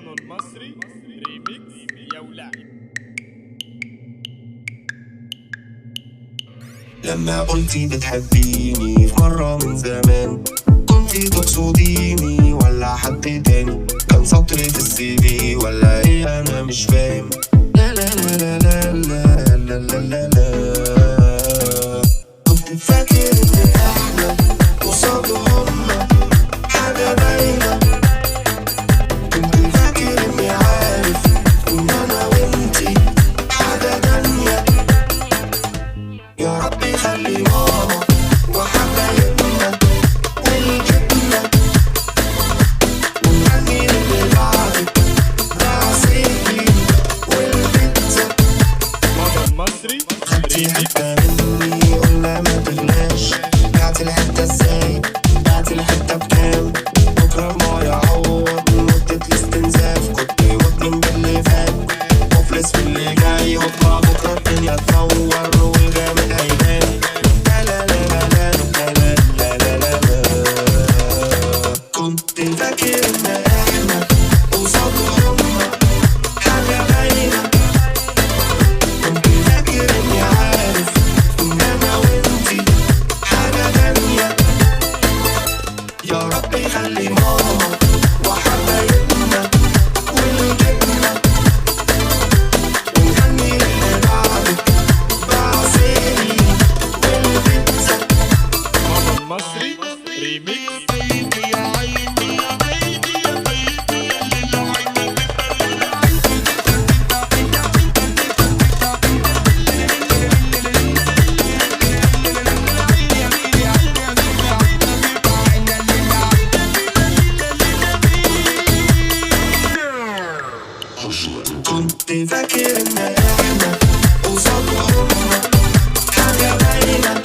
المصري ريميكس يا ولاد. لما قلتي بتحبيني في مرة من زمان، كنتي تقصديني ولا حد تاني؟ كان سطر في السي في ولا ايه؟ انا مش فاهم. لا لا لا لا لا لا لا لا لا لا. كنت فاكر ان احنا قصاد هما حاجة باينة، كنت فاكر اني عارف ان انا وانتي حاجة تانية. يا ربي خلي ماما وحبايبنا والجبنة ونغني اللي بعدك بعسيلي والبيتزا. ماما المصري خدتي حتة مني قلنا ما تغلاش، بعتي الحتة ازاي؟ بعتي الحتة بكام؟ بكرة ما يعوض مدة الاستنزاف. كنت مؤمن باللي فات مفلس في اللي جاي، هوبا بكرة الدنيا تنور والجامد هيبان. لا لا لا لا لا لا لا لا لا لا. كنت فاكر ان احنا قصاد هما حاجة باينة، كنت فاكر اني عارف ان انا وانتي حاجة تانية. يا ربي خلي ماما وحبايبنا والجبنة ونغني اللي بعدك بعسيلي والبيتزا. ماما المصري ريميكس. كنت فاكر ان احنا قصاد هما حاجة باينة،